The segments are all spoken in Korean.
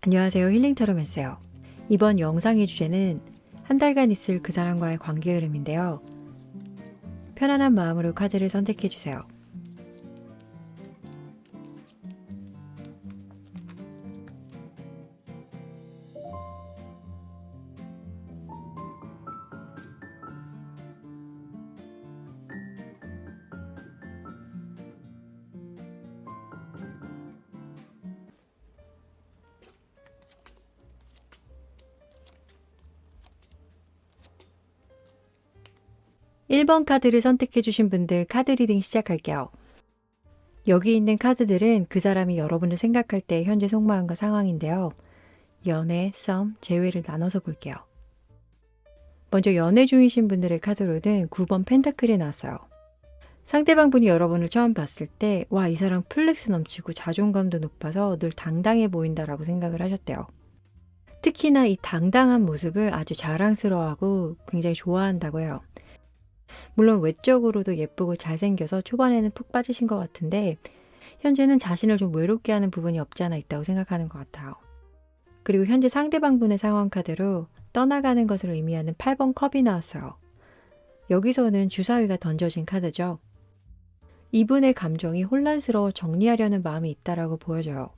안녕하세요. 힐링터룸에서요. 이번 영상의 주제는 한 달간 있을 그 사람과의 관계 흐름인데요. 편안한 마음으로 카드를 선택해 주세요. (1번) 카드를 선택해 주신 분들 카드 리딩 시작할게요. 여기 있는 카드들은 그 사람이 여러분을 생각할 때 현재 속마음과 상황인데요. 연애, 썸, 재회를 나눠서 볼게요. 먼저 연애 중이신 분들의 카드로는 9번 펜타클이 나왔어요. 상대방 분이 여러분을 처음 봤을 때 와, 이 사람 플렉스 넘치고 자존감도 높아서 늘 당당해 보인다라고 생각을 하셨대요. 특히나 이 당당한 모습을 아주 자랑스러워하고 굉장히 좋아한다고 해요. 물론 외적으로도 예쁘고 잘생겨서 초반에는 푹 빠지신 것 같은데 현재는 자신을 좀 외롭게 하는 부분이 없지 않아 있다고 생각하는 것 같아요. 그리고 현재 상대방분의 상황 카드로 떠나가는 것을 의미하는 8번 컵이 나왔어요. 여기서는 주사위가 던져진 카드죠. 이분의 감정이 혼란스러워 정리하려는 마음이 있다라고 보여져요.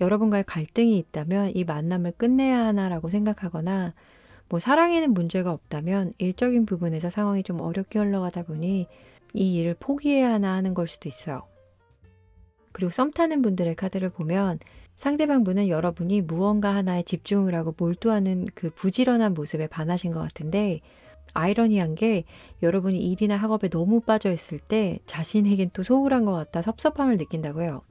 여러분과의 갈등이 있다면 이 만남을 끝내야 하나라고 생각하거나 사랑에는 문제가 없다면 일적인 부분에서 상황이 좀 어렵게 흘러가다 보니 이 일을 포기해야 하나 하는 걸 수도 있어요. 그리고 썸 타는 분들의 카드를 보면 상대방 분은 여러분이 무언가 하나에 집중을 하고 몰두하는 그 부지런한 모습에 반하신 것 같은데 아이러니한 게 여러분이 일이나 학업에 너무 빠져 있을 때 자신에겐 또 소홀한 것 같다 섭섭함을 느낀다고 해요.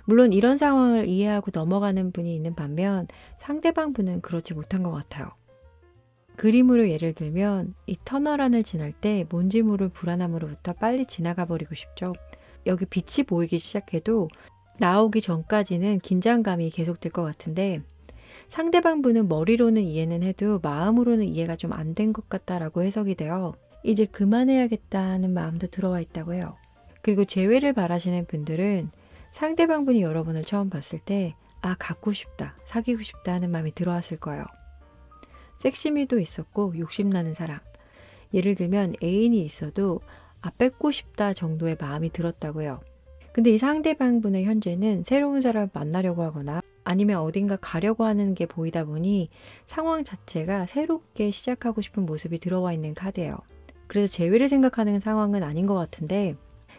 물론 이런 상황을 이해하고 넘어가는 분이 있는 반면 상대방 분은 그렇지 못한 것 같아요. 그림으로 예를 들면 이 터널안을 지날 때 먼지 물을 불안함으로부터 빨리 지나가 버리고 싶죠. 여기 빛이 보이기 시작해도 나오기 전까지는 긴장감이 계속될 것 같은데 상대방 분은 머리로는 이해는 해도 마음으로는 이해가 좀 안 된 것 같다라고 해석이 돼요. 이제 그만해야겠다는 마음도 들어와 있다고 해요. 그리고 재회를 바라시는 분들은 상대방 분이 여러분을 처음 봤을 때 갖고 싶다, 사귀고 싶다 하는 마음이 들어왔을 거예요. 섹시미도 있었고 욕심나는 사람. 예를 들면 애인이 있어도 뺏고 싶다 정도의 마음이 들었다고 해요. 근데 이 상대방 분의 현재는 새로운 사람을 만나려고 하거나 아니면 어딘가 가려고 하는 게 보이다 보니 상황 자체가 새롭게 시작하고 싶은 모습이 들어와 있는 카드예요. 그래서 재회를 생각하는 상황은 아닌 것 같은데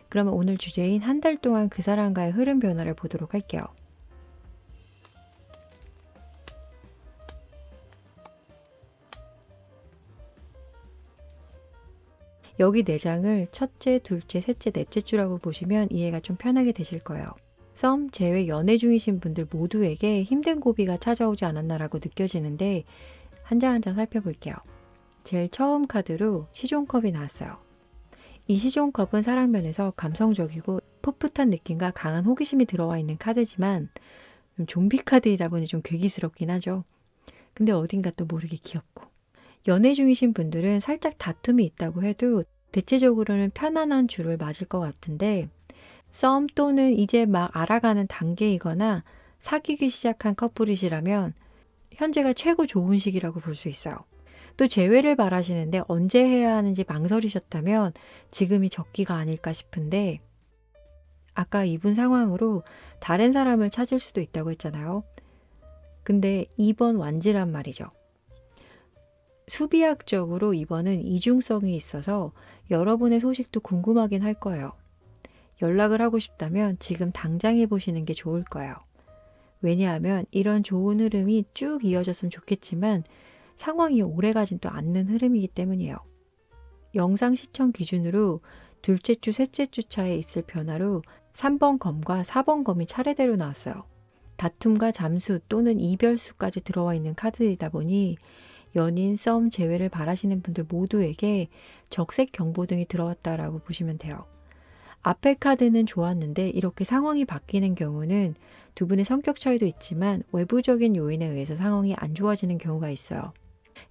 그러면 오늘 주제인 한 달 동안 그 사람과의 흐름 변화를 보도록 할게요. 여기 4장을 첫째, 둘째, 셋째, 넷째 주라고 보시면 이해가 좀 편하게 되실 거예요. 썸, 재회, 연애 중이신 분들 모두에게 힘든 고비가 찾아오지 않았나라고 느껴지는데 한 장 한 장 살펴볼게요. 제일 처음 카드로 시종컵이 나왔어요. 이 시종컵은 사랑면에서 감성적이고 풋풋한 느낌과 강한 호기심이 들어와 있는 카드지만 좀 좀비 카드이다 보니 좀 괴기스럽긴 하죠. 근데 어딘가 또 모르게 귀엽고 연애 중이신 분들은 살짝 다툼이 있다고 해도 대체적으로는 편안한 줄을 맞을 것 같은데 썸 또는 이제 막 알아가는 단계이거나 사귀기 시작한 커플이시라면 현재가 최고 좋은 시기라고 볼 수 있어요. 또 재회를 바라시는데 언제 해야 하는지 망설이셨다면 지금이 적기가 아닐까 싶은데 아까 이분 상황으로 다른 사람을 찾을 수도 있다고 했잖아요. 근데 2번 완지란 말이죠. 수비학적으로 2번은 이중성이 있어서 여러분의 소식도 궁금하긴 할 거예요. 연락을 하고 싶다면 지금 당장 해보시는 게 좋을 거예요. 왜냐하면 이런 좋은 흐름이 쭉 이어졌으면 좋겠지만 상황이 오래가진 또 않는 흐름이기 때문이에요. 영상 시청 기준으로 둘째 주, 셋째 주 차에 있을 변화로 3번 검과 4번 검이 차례대로 나왔어요. 다툼과 잠수 또는 이별수까지 들어와 있는 카드이다 보니 연인, 썸, 재회를 바라시는 분들 모두에게 적색 경보등이 들어왔다라고 보시면 돼요. 앞에 카드는 좋았는데 이렇게 상황이 바뀌는 경우는 두 분의 성격 차이도 있지만 외부적인 요인에 의해서 상황이 안 좋아지는 경우가 있어요.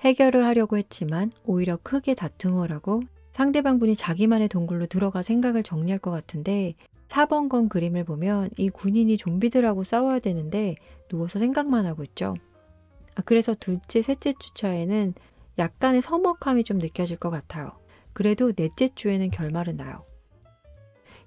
해결을 하려고 했지만 오히려 크게 다툼을 하고 상대방 분이 자기만의 동굴로 들어가 생각을 정리할 것 같은데 4번 건 그림을 보면 이 군인이 좀비들하고 싸워야 되는데 누워서 생각만 하고 있죠. 그래서 둘째, 셋째 주차에는 약간의 서먹함이 좀 느껴질 것 같아요. 그래도 넷째 주에는 결말은 나요.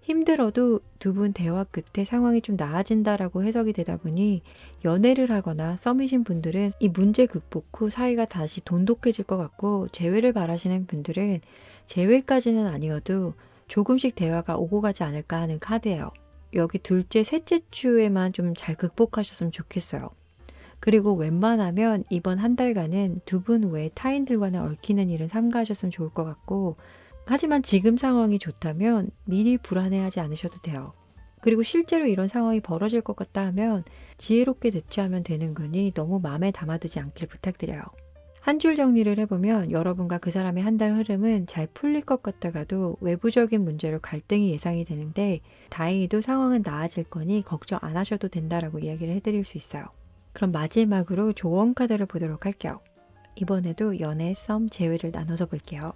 힘들어도 두 분 대화 끝에 상황이 좀 나아진다라고 해석이 되다 보니 연애를 하거나 썸이신 분들은 이 문제 극복 후 사이가 다시 돈독해질 것 같고, 재회를 바라시는 분들은 재회까지는 아니어도 조금씩 대화가 오고 가지 않을까 하는 카드예요. 여기 둘째, 셋째 주에만 좀 잘 극복하셨으면 좋겠어요. 그리고 웬만하면 이번 한 달간은 두 분 외에 타인들과는 얽히는 일은 삼가하셨으면 좋을 것 같고, 하지만 지금 상황이 좋다면 미리 불안해하지 않으셔도 돼요. 그리고 실제로 이런 상황이 벌어질 것 같다 하면 지혜롭게 대처하면 되는 거니 너무 마음에 담아두지 않길 부탁드려요. 한 줄 정리를 해보면 여러분과 그 사람의 한 달 흐름은 잘 풀릴 것 같다가도 외부적인 문제로 갈등이 예상이 되는데, 다행히도 상황은 나아질 거니 걱정 안 하셔도 된다라고 이야기를 해드릴 수 있어요. 그럼 마지막으로 조언 카드를 보도록 할게요. 이번에도 연애, 썸, 재회를 나눠서 볼게요.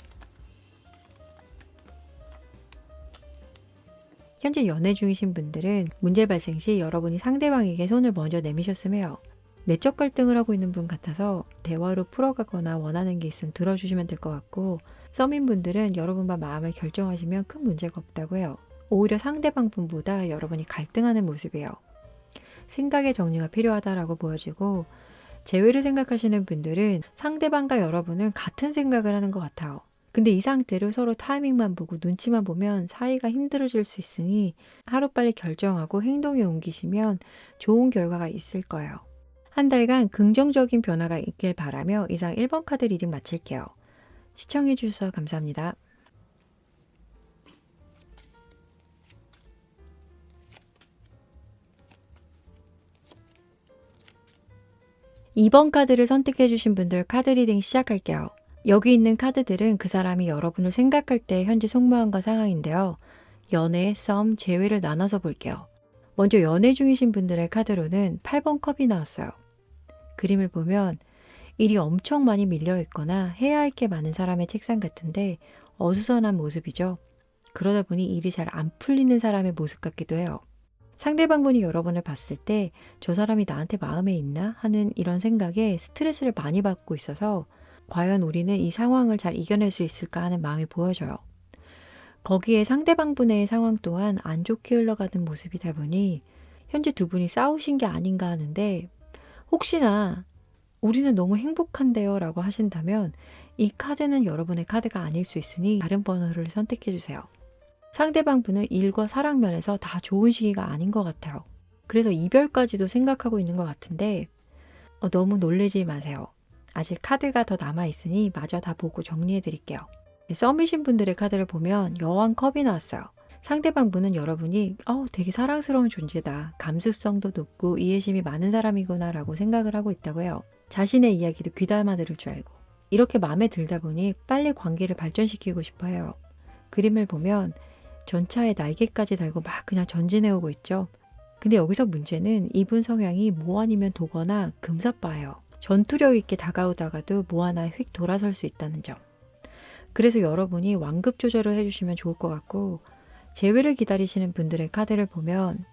현재 연애 중이신 분들은 문제 발생 시 여러분이 상대방에게 손을 먼저 내미셨으면 해요. 내적 갈등을 하고 있는 분 같아서 대화로 풀어가거나 원하는 게 있으면 들어주시면 될 것 같고, 썸인 분들은 여러분과 마음을 결정하시면 큰 문제가 없다고 해요. 오히려 상대방 분보다 여러분이 갈등하는 모습이에요. 생각의 정리가 필요하다라고 보여지고, 재회를 생각하시는 분들은 상대방과 여러분은 같은 생각을 하는 것 같아요. 근데 이 상태로 서로 타이밍만 보고 눈치만 보면 사이가 힘들어질 수 있으니 하루빨리 결정하고 행동에 옮기시면 좋은 결과가 있을 거예요. 한 달간 긍정적인 변화가 있길 바라며 이상 1번 카드 리딩 마칠게요. 시청해 주셔서 감사합니다. (2번) 카드를 선택해 주신 분들 카드 리딩 시작할게요. 여기 있는 카드들은 그 사람이 여러분을 생각할 때 현재 속마음과 상황인데요. 연애, 썸, 재회를 나눠서 볼게요. 먼저 연애 중이신 분들의 카드로는 8번 컵이 나왔어요. 그림을 보면 일이 엄청 많이 밀려 있거나 해야 할 게 많은 사람의 책상 같은데 어수선한 모습이죠. 그러다 보니 일이 잘 안 풀리는 사람의 모습 같기도 해요. 상대방분이 여러분을 봤을 때 저 사람이 나한테 마음에 있나 하는 이런 생각에 스트레스를 많이 받고 있어서 과연 우리는 이 상황을 잘 이겨낼 수 있을까 하는 마음이 보여져요. 거기에 상대방분의 상황 또한 안 좋게 흘러가는 모습이다 보니 현재 두 분이 싸우신 게 아닌가 하는데, 혹시나 우리는 너무 행복한데요 라고 하신다면 이 카드는 여러분의 카드가 아닐 수 있으니 다른 번호를 선택해 주세요. 상대방 분은 일과 사랑 면에서 다 좋은 시기가 아닌 것 같아요. 그래서 이별까지도 생각하고 있는 것 같은데 너무 놀라지 마세요. 아직 카드가 더 남아있으니 마저 다 보고 정리해 드릴게요. 썸이신 분들의 카드를 보면 여왕 컵이 나왔어요. 상대방 분은 여러분이 되게 사랑스러운 존재다, 감수성도 높고 이해심이 많은 사람이구나 라고 생각을 하고 있다고 해요. 자신의 이야기도 귀담아 들을 줄 알고 이렇게 마음에 들다 보니 빨리 관계를 발전시키고 싶어 해요. 그림을 보면 전차에 날개까지 달고 막 그냥 전진해오고 있죠. 근데 여기서 문제는 이분 성향이 뭐 아니면 도거나 금사빠예요. 전투력 있게 다가오다가도 뭐 하나 휙 돌아설 수 있다는 점. 그래서 여러분이 완급 조절을 해주시면 좋을 것 같고, 재회를 기다리시는 분들의 카드를 보면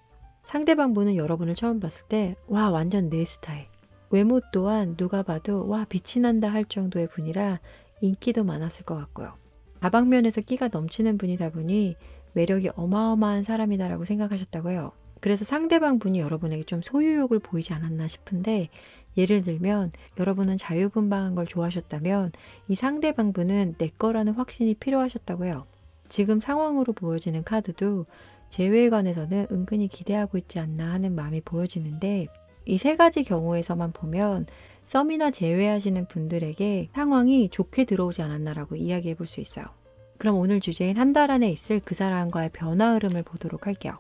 상대방 분은 여러분을 처음 봤을 때 와 완전 내 스타일, 외모 또한 누가 봐도 와 빛이 난다 할 정도의 분이라 인기도 많았을 것 같고요. 다방면에서 끼가 넘치는 분이다 보니 매력이 어마어마한 사람이다라고 생각하셨다고 해요. 그래서 상대방 분이 여러분에게 좀 소유욕을 보이지 않았나 싶은데, 예를 들면 여러분은 자유분방한 걸 좋아하셨다면 이 상대방 분은 내 거라는 확신이 필요하셨다고 해요. 지금 상황으로 보여지는 카드도 재회에 관해서는 은근히 기대하고 있지 않나 하는 마음이 보여지는데, 이 세 가지 경우에서만 보면 썸이나 재회하시는 분들에게 상황이 좋게 들어오지 않았나라고 이야기해 볼 수 있어요. 그럼 오늘 주제인 한 달 안에 있을 그 사람과의 변화 흐름을 보도록 할게요.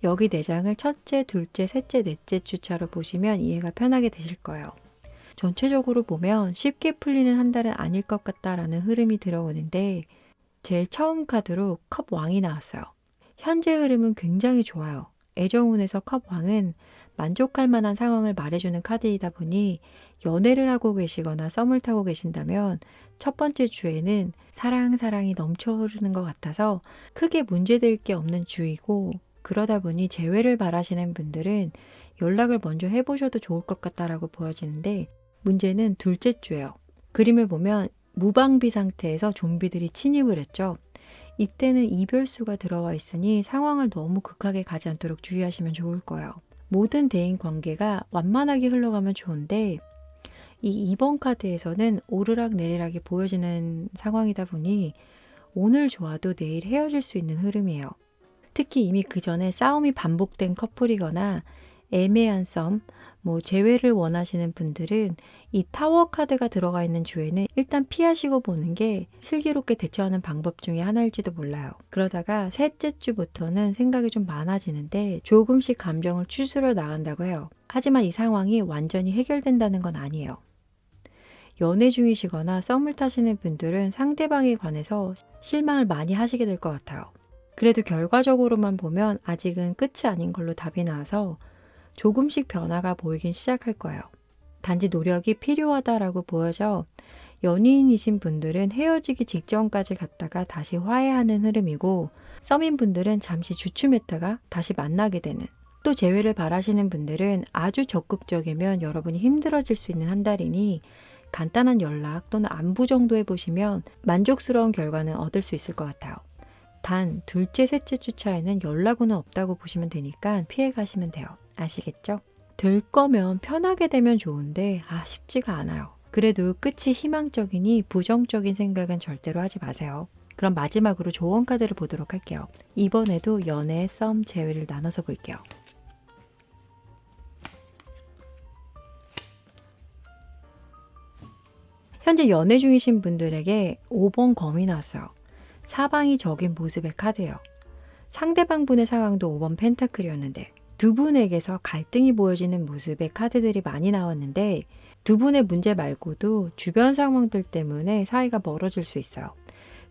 여기 4장을 첫째, 둘째, 셋째, 넷째 주차로 보시면 이해가 편하게 되실 거예요. 전체적으로 보면 쉽게 풀리는 한 달은 아닐 것 같다라는 흐름이 들어오는데, 제일 처음 카드로 컵 왕이 나왔어요. 현재 흐름은 굉장히 좋아요. 애정운에서 컵 왕은 만족할 만한 상황을 말해주는 카드이다 보니 연애를 하고 계시거나 썸을 타고 계신다면 첫 번째 주에는 사랑이 넘쳐 흐르는 것 같아서 크게 문제될 게 없는 주이고, 그러다 보니 재회를 바라시는 분들은 연락을 먼저 해보셔도 좋을 것 같다라고 보여지는데, 문제는 둘째 주예요. 그림을 보면 무방비 상태에서 좀비들이 침입을 했죠. 이때는 이별수가 들어와 있으니 상황을 너무 극하게 가지 않도록 주의하시면 좋을 거예요. 모든 대인 관계가 완만하게 흘러가면 좋은데, 이 2번 카드에서는 오르락내리락이 보여지는 상황이다 보니 오늘 좋아도 내일 헤어질 수 있는 흐름이에요. 특히 이미 그 전에 싸움이 반복된 커플이거나 애매한 썸, 재회를 원하시는 분들은 이 타워 카드가 들어가 있는 주에는 일단 피하시고 보는 게 슬기롭게 대처하는 방법 중에 하나일지도 몰라요. 그러다가 셋째 주부터는 생각이 좀 많아지는데 조금씩 감정을 추스려 나간다고 해요. 하지만 이 상황이 완전히 해결된다는 건 아니에요. 연애 중이시거나 썸을 타시는 분들은 상대방에 관해서 실망을 많이 하시게 될 것 같아요. 그래도 결과적으로만 보면 아직은 끝이 아닌 걸로 답이 나와서 조금씩 변화가 보이긴 시작할 거예요. 단지 노력이 필요하다라고 보여져 연인이신 분들은 헤어지기 직전까지 갔다가 다시 화해하는 흐름이고, 썸인 분들은 잠시 주춤했다가 다시 만나게 되는, 또 재회를 바라시는 분들은 아주 적극적이면 여러분이 힘들어질 수 있는 한 달이니 간단한 연락 또는 안부 정도 해보시면 만족스러운 결과는 얻을 수 있을 것 같아요. 단 둘째, 셋째 주 차에는 연락은 없다고 보시면 되니까 피해 가시면 돼요. 아시겠죠? 될 거면 편하게 되면 좋은데 쉽지가 않아요. 그래도 끝이 희망적이니 부정적인 생각은 절대로 하지 마세요. 그럼 마지막으로 조언 카드를 보도록 할게요. 이번에도 연애, 썸, 재회를 나눠서 볼게요. 현재 연애 중이신 분들에게 5번 검이 나왔어요. 사방이 적인 모습의 카드예요. 상대방 분의 상황도 5번 펜타클이었는데 두 분에게서 갈등이 보여지는 모습의 카드들이 많이 나왔는데, 두 분의 문제 말고도 주변 상황들 때문에 사이가 멀어질 수 있어요.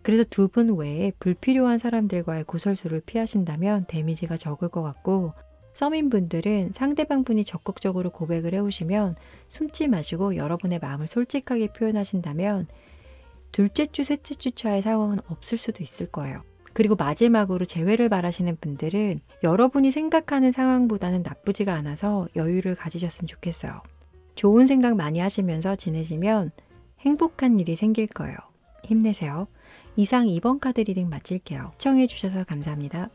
그래서 두 분 외에 불필요한 사람들과의 구설수를 피하신다면 데미지가 적을 것 같고, 썸인 분들은 상대방 분이 적극적으로 고백을 해오시면 숨지 마시고 여러분의 마음을 솔직하게 표현하신다면 둘째 주, 셋째 주 차의 상황은 없을 수도 있을 거예요. 그리고 마지막으로 재회를 바라시는 분들은 여러분이 생각하는 상황보다는 나쁘지가 않아서 여유를 가지셨으면 좋겠어요. 좋은 생각 많이 하시면서 지내시면 행복한 일이 생길 거예요. 힘내세요. 이상 2번 카드 리딩 마칠게요. 시청해 주셔서 감사합니다.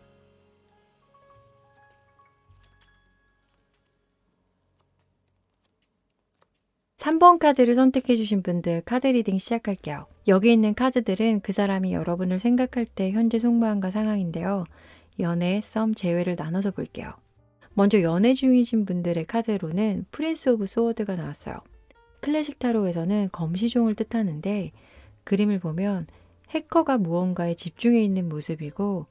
삼 번 카드를 선택해 주신 분들 카드 리딩 시작할게요. 여기 있는 카드들은 그 사람이 여러분을 생각할 때 현재 속마음과 상황인데요. 연애, 썸, 재회를 나눠서 볼게요. 먼저 연애 중이신 분들의 카드로는 프린스 오브 소워드가 나왔어요. 클래식 타로에서는 검시종을 뜻하는데, 그림을 보면 해커가 무언가에 집중해 있는 모습이고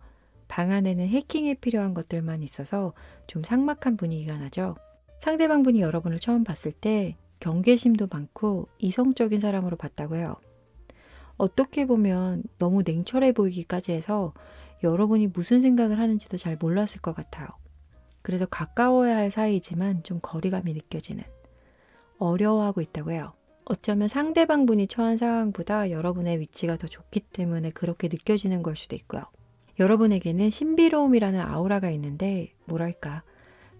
방 안에는 해킹에 필요한 것들만 있어서 좀 삭막한 분위기가 나죠. 상대방 분이 여러분을 처음 봤을 때 경계심도 많고 이성적인 사람으로 봤다고 해요. 어떻게 보면 너무 냉철해 보이기까지 해서 여러분이 무슨 생각을 하는지도 잘 몰랐을 것 같아요. 그래서 가까워야 할 사이지만 좀 거리감이 느껴지는, 어려워하고 있다고 해요. 어쩌면 상대방 분이 처한 상황보다 여러분의 위치가 더 좋기 때문에 그렇게 느껴지는 걸 수도 있고요. 여러분에게는 신비로움이라는 아우라가 있는데, 뭐랄까,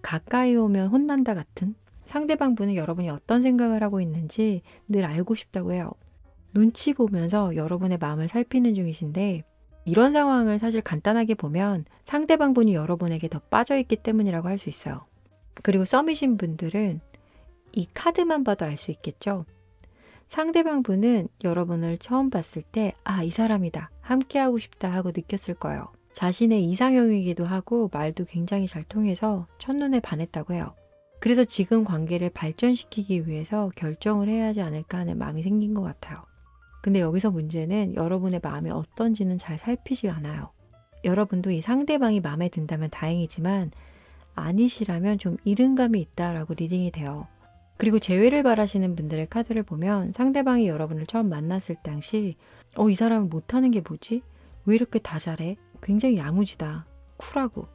가까이 오면 혼난다 같은, 상대방 분은 여러분이 어떤 생각을 하고 있는지 늘 알고 싶다고 해요. 눈치 보면서 여러분의 마음을 살피는 중이신데, 이런 상황을 사실 간단하게 보면 상대방 분이 여러분에게 더 빠져있기 때문이라고 할 수 있어요. 그리고 썸이신 분들은 이 카드만 봐도 알 수 있겠죠. 상대방 분은 여러분을 처음 봤을 때 이 사람이다, 함께하고 싶다 하고 느꼈을 거예요. 자신의 이상형이기도 하고 말도 굉장히 잘 통해서 첫눈에 반했다고 해요. 그래서 지금 관계를 발전시키기 위해서 결정을 해야 하지 않을까 하는 마음이 생긴 것 같아요. 근데 여기서 문제는 여러분의 마음이 어떤지는 잘 살피지 않아요. 여러분도 이 상대방이 마음에 든다면 다행이지만 아니시라면 좀 이른감이 있다라고 리딩이 돼요. 그리고 재회를 바라시는 분들의 카드를 보면 상대방이 여러분을 처음 만났을 당시 이 사람은 못하는 게 뭐지? 왜 이렇게 다 잘해? 굉장히 야무지다. 쿨하고.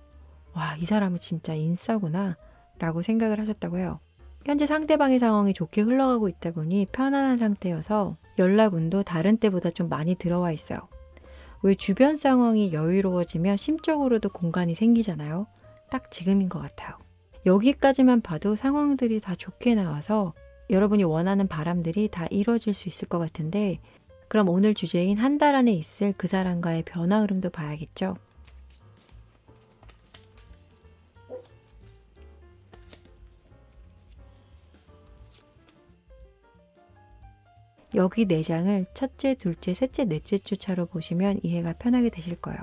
와, 이 사람은 진짜 인싸구나 라고 생각을 하셨다고 해요. 현재 상대방의 상황이 좋게 흘러가고 있다 보니 편안한 상태여서 연락 운도 다른 때보다 좀 많이 들어와 있어요. 왜 주변 상황이 여유로워지면 심적으로도 공간이 생기잖아요. 딱 지금인 것 같아요. 여기까지만 봐도 상황들이 다 좋게 나와서 여러분이 원하는 바람들이 다 이루어질 수 있을 것 같은데, 그럼 오늘 주제인 한 달 안에 있을 그 사람과의 변화 흐름도 봐야겠죠. 여기 4장을 첫째, 둘째, 셋째, 넷째 주 차로 보시면 이해가 편하게 되실 거예요.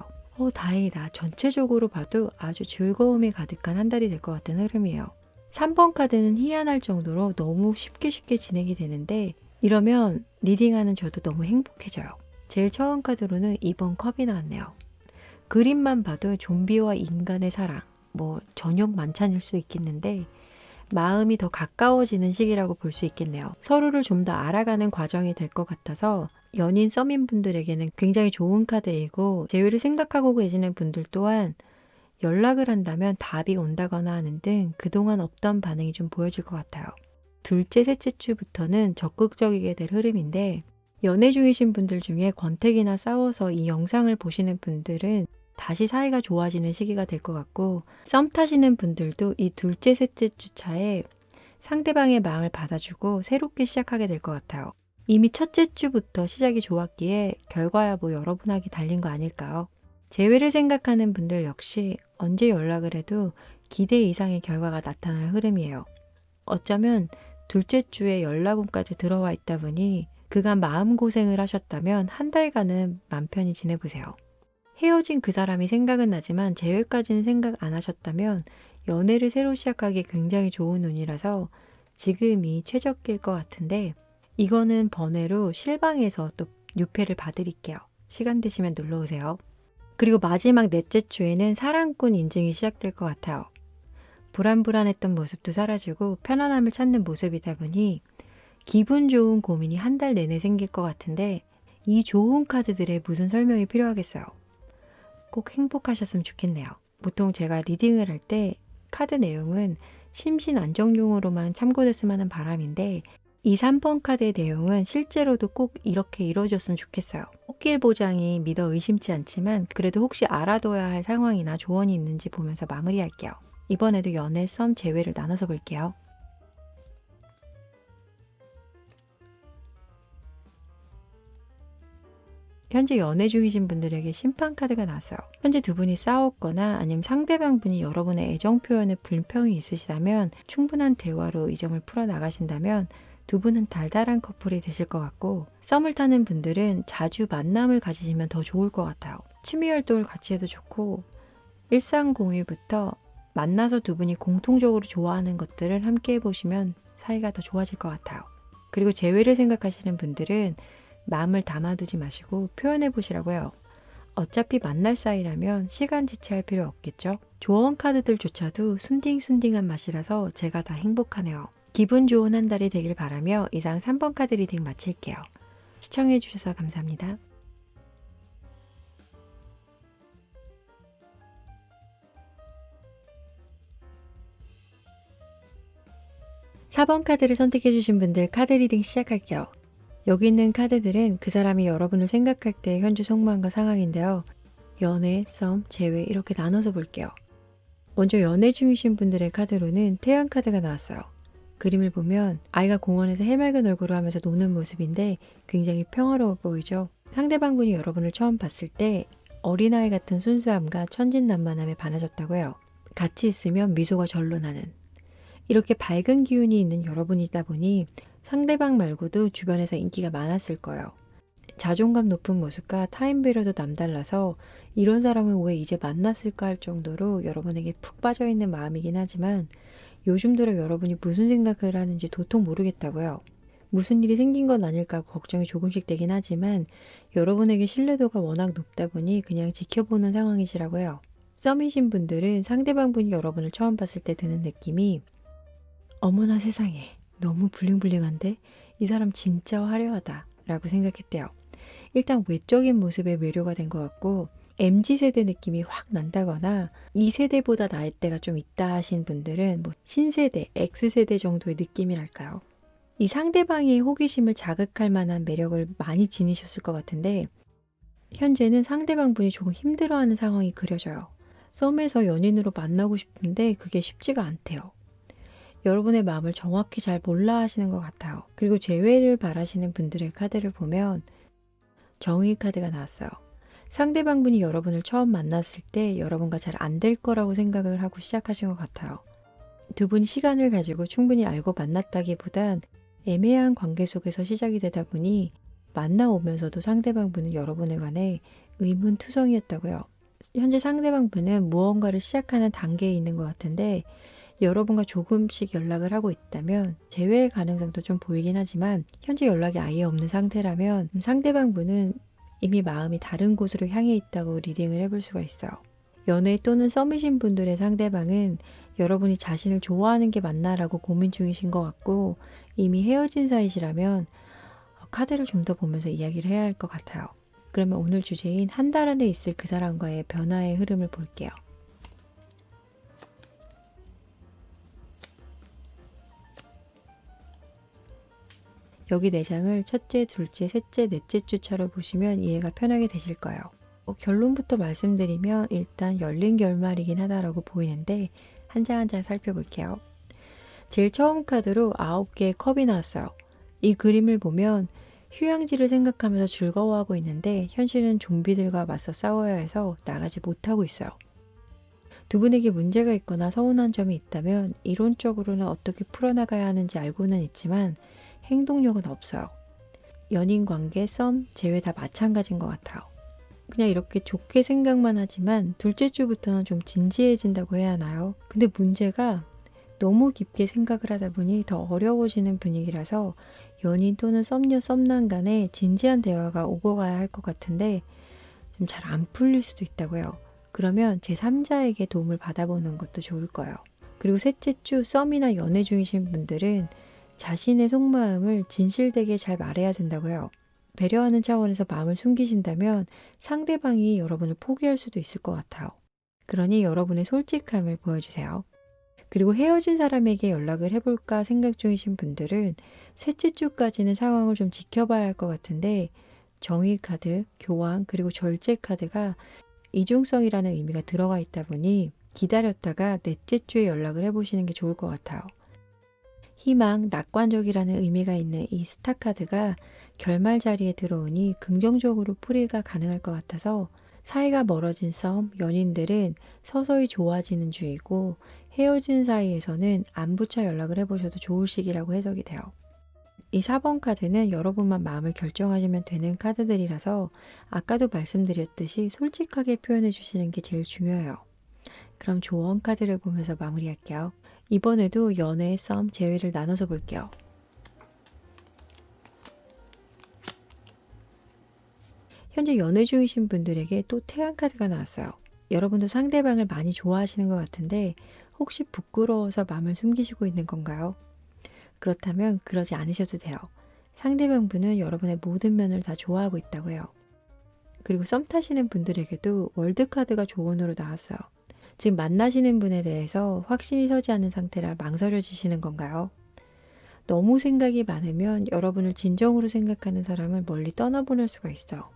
다행이다. 전체적으로 봐도 아주 즐거움이 가득한 한 달이 될 것 같은 흐름이에요. 3번 카드는 희한할 정도로 너무 쉽게 진행이 되는데, 이러면 리딩하는 저도 너무 행복해져요. 제일 처음 카드로는 2번 컵이 나왔네요. 그림만 봐도 좀비와 인간의 사랑, 저녁 만찬일 수 있겠는데 마음이 더 가까워지는 시기라고 볼 수 있겠네요. 서로를 좀 더 알아가는 과정이 될 것 같아서 연인 썸인분들에게는 굉장히 좋은 카드이고, 재회를 생각하고 계시는 분들 또한 연락을 한다면 답이 온다거나 하는 등 그동안 없던 반응이 좀 보여질 것 같아요. 둘째, 셋째 주부터는 적극적이게 될 흐름인데, 연애 중이신 분들 중에 권태기나 싸워서 이 영상을 보시는 분들은 다시 사이가 좋아지는 시기가 될 것 같고, 썸 타시는 분들도 이 둘째, 셋째 주 차에 상대방의 마음을 받아주고 새롭게 시작하게 될 것 같아요. 이미 첫째 주부터 시작이 좋았기에 결과야 여러분에게 달린 거 아닐까요? 재회를 생각하는 분들 역시 언제 연락을 해도 기대 이상의 결과가 나타날 흐름이에요. 어쩌면 둘째 주에 연락운까지 들어와 있다 보니 그간 마음고생을 하셨다면 한 달간은 맘 편히 지내보세요. 헤어진 그 사람이 생각은 나지만 재회까지는 생각 안 하셨다면 연애를 새로 시작하기 굉장히 좋은 운이라서 지금이 최적기일 것 같은데, 이거는 번외로 실방에서 또 유패를 봐드릴게요. 시간 되시면 놀러오세요. 그리고 마지막 넷째 주에는 사랑꾼 인증이 시작될 것 같아요. 불안했던 모습도 사라지고 편안함을 찾는 모습이다 보니 기분 좋은 고민이 한 달 내내 생길 것 같은데, 이 좋은 카드들에 무슨 설명이 필요하겠어요. 꼭 행복하셨으면 좋겠네요. 보통 제가 리딩을 할 때 카드 내용은 심신 안정용으로만 참고됐으면 하는 바람인데, 이 3번 카드의 내용은 실제로도 꼭 이렇게 이루어졌으면 좋겠어요. 꽃길 보장이 믿어 의심치 않지만 그래도 혹시 알아둬야 할 상황이나 조언이 있는지 보면서 마무리할게요. 이번에도 연애, 썸, 재회를 나눠서 볼게요. 현재 연애 중이신 분들에게 심판 카드가 나왔어요. 현재 두 분이 싸웠거나 아니면 상대방 분이 여러분의 애정 표현에 불평이 있으시다면 충분한 대화로 이 점을 풀어나가신다면 두 분은 달달한 커플이 되실 것 같고, 썸을 타는 분들은 자주 만남을 가지시면 더 좋을 것 같아요. 취미 활동을 같이 해도 좋고, 일상 공유부터 만나서 두 분이 공통적으로 좋아하는 것들을 함께 해보시면 사이가 더 좋아질 것 같아요. 그리고 재회를 생각하시는 분들은 마음을 담아두지 마시고 표현해 보시라고요. 어차피 만날 사이라면 시간 지체할 필요 없겠죠? 조언 카드들조차도 순딩순딩한 맛이라서 제가 다 행복하네요. 기분 좋은 한 달이 되길 바라며 이상 3번 카드 리딩 마칠게요. 시청해 주셔서 감사합니다. (4번) 카드를 선택해 주신 분들 카드 리딩 시작할게요. 여기 있는 카드들은 그 사람이 여러분을 생각할 때 현재 속마음과 상황인데요. 연애, 썸, 재회 이렇게 나눠서 볼게요. 먼저 연애 중이신 분들의 카드로는 태양 카드가 나왔어요. 그림을 보면 아이가 공원에서 해맑은 얼굴을 하면서 노는 모습인데 굉장히 평화로워 보이죠. 상대방분이 여러분을 처음 봤을 때 어린아이 같은 순수함과 천진난만함에 반하셨다고 해요. 같이 있으면 미소가 절로 나는, 이렇게 밝은 기운이 있는 여러분이다 보니 상대방 말고도 주변에서 인기가 많았을 거예요. 자존감 높은 모습과 타임밸류도 남달라서 이런 사람을 왜 이제 만났을까 할 정도로 여러분에게 푹 빠져있는 마음이긴 하지만, 요즘 들어 여러분이 무슨 생각을 하는지 도통 모르겠다고요. 무슨 일이 생긴 건 아닐까 걱정이 조금씩 되긴 하지만 여러분에게 신뢰도가 워낙 높다 보니 그냥 지켜보는 상황이시라고요. 썸이신 분들은 상대방 분이 여러분을 처음 봤을 때 드는 느낌이, 어머나 세상에 너무 블링블링한데 이 사람 진짜 화려하다 라고 생각했대요. 일단 외적인 모습에 매료가 된 것 같고, MZ세대 느낌이 확 난다거나 이 세대보다 나이대가 좀 있다 하신 분들은 뭐 신세대, X세대 정도의 느낌이랄까요. 이 상대방의 호기심을 자극할 만한 매력을 많이 지니셨을 것 같은데 현재는 상대방 분이 조금 힘들어하는 상황이 그려져요. 썸에서 연인으로 만나고 싶은데 그게 쉽지가 않대요. 여러분의 마음을 정확히 잘 몰라 하시는 것 같아요. 그리고 재회를 바라시는 분들의 카드를 보면 정의 카드가 나왔어요. 상대방 분이 여러분을 처음 만났을 때 여러분과 잘 안 될 거라고 생각을 하고 시작하신 것 같아요. 두 분이 시간을 가지고 충분히 알고 만났다기보단 애매한 관계 속에서 시작이 되다 보니 만나오면서도 상대방 분은 여러분에 관해 의문투성이었다고요. 현재 상대방 분은 무언가를 시작하는 단계에 있는 것 같은데 여러분과 조금씩 연락을 하고 있다면 재회의 가능성도 좀 보이긴 하지만 현재 연락이 아예 없는 상태라면 상대방 분은 이미 마음이 다른 곳으로 향해 있다고 리딩을 해볼 수가 있어요. 연애 또는 썸이신 분들의 상대방은 여러분이 자신을 좋아하는 게 맞나라고 고민 중이신 것 같고 이미 헤어진 사이시라면 카드를 좀 더 보면서 이야기를 해야 할 것 같아요. 그러면 오늘 주제인 한 달 안에 있을 그 사람과의 변화의 흐름을 볼게요. 여기 4장을 첫째, 둘째, 셋째, 넷째 주차로 보시면 이해가 편하게 되실 거예요. 결론부터 말씀드리면 일단 열린 결말이긴 하다라고 보이는데 한 장 한 장 살펴볼게요. 제일 처음 카드로 9개의 컵이 나왔어요. 이 그림을 보면 휴양지를 생각하면서 즐거워하고 있는데 현실은 좀비들과 맞서 싸워야 해서 나가지 못하고 있어요. 두 분에게 문제가 있거나 서운한 점이 있다면 이론적으로는 어떻게 풀어나가야 하는지 알고는 있지만 행동력은 없어요. 연인 관계, 썸, 재회 다 마찬가지인 것 같아요. 그냥 이렇게 좋게 생각만 하지만 둘째 주부터는 좀 진지해진다고 해야 하나요? 근데 문제가 너무 깊게 생각을 하다 보니 더 어려워지는 분위기라서 연인 또는 썸녀 썸남 간에 진지한 대화가 오고 가야 할 것 같은데 좀 잘 안 풀릴 수도 있다고요. 그러면 제3자에게 도움을 받아보는 것도 좋을 거예요. 그리고 셋째 주 썸이나 연애 중이신 분들은 자신의 속마음을 진실되게 잘 말해야 된다고요. 배려하는 차원에서 마음을 숨기신다면 상대방이 여러분을 포기할 수도 있을 것 같아요. 그러니 여러분의 솔직함을 보여주세요. 그리고 헤어진 사람에게 연락을 해볼까 생각 중이신 분들은 셋째 주까지는 상황을 좀 지켜봐야 할 것 같은데 정의 카드, 교황, 그리고 절제 카드가 이중성이라는 의미가 들어가 있다 보니 기다렸다가 넷째 주에 연락을 해보시는 게 좋을 것 같아요. 희망, 낙관적이라는 의미가 있는 이 스타 카드가 결말 자리에 들어오니 긍정적으로 풀이가 가능할 것 같아서 사이가 멀어진 썸, 연인들은 서서히 좋아지는 주이고 헤어진 사이에서는 안부차 연락을 해보셔도 좋을 시기라고 해석이 돼요. 이 4번 카드는 여러분만 마음을 결정하시면 되는 카드들이라서 아까도 말씀드렸듯이 솔직하게 표현해 주시는 게 제일 중요해요. 그럼 조언 카드를 보면서 마무리할게요. 이번에도 연애, 썸, 재회를 나눠서 볼게요. 현재 연애 중이신 분들에게 또 태양 카드가 나왔어요. 여러분도 상대방을 많이 좋아하시는 것 같은데 혹시 부끄러워서 마음을 숨기시고 있는 건가요? 그렇다면 그러지 않으셔도 돼요. 상대방 분은 여러분의 모든 면을 다 좋아하고 있다고요. 그리고 썸 타시는 분들에게도 월드 카드가 조언으로 나왔어요. 지금 만나시는 분에 대해서 확신이 서지 않은 상태라 망설여지시는 건가요? 너무 생각이 많으면 여러분을 진정으로 생각하는 사람을 멀리 떠나보낼 수가 있어요.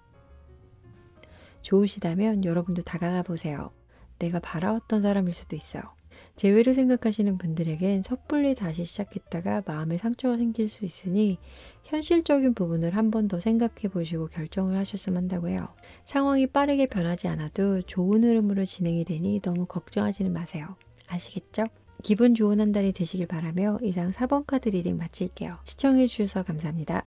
좋으시다면 여러분도 다가가 보세요. 내가 바라왔던 사람일 수도 있어요. 재회를 생각하시는 분들에겐 섣불리 다시 시작했다가 마음에 상처가 생길 수 있으니 현실적인 부분을 한 번 더 생각해 보시고 결정을 하셨으면 한다고 해요. 상황이 빠르게 변하지 않아도 좋은 흐름으로 진행이 되니 너무 걱정하지는 마세요. 아시겠죠? 기분 좋은 한 달이 되시길 바라며 이상 4번 카드 리딩 마칠게요. 시청해 주셔서 감사합니다.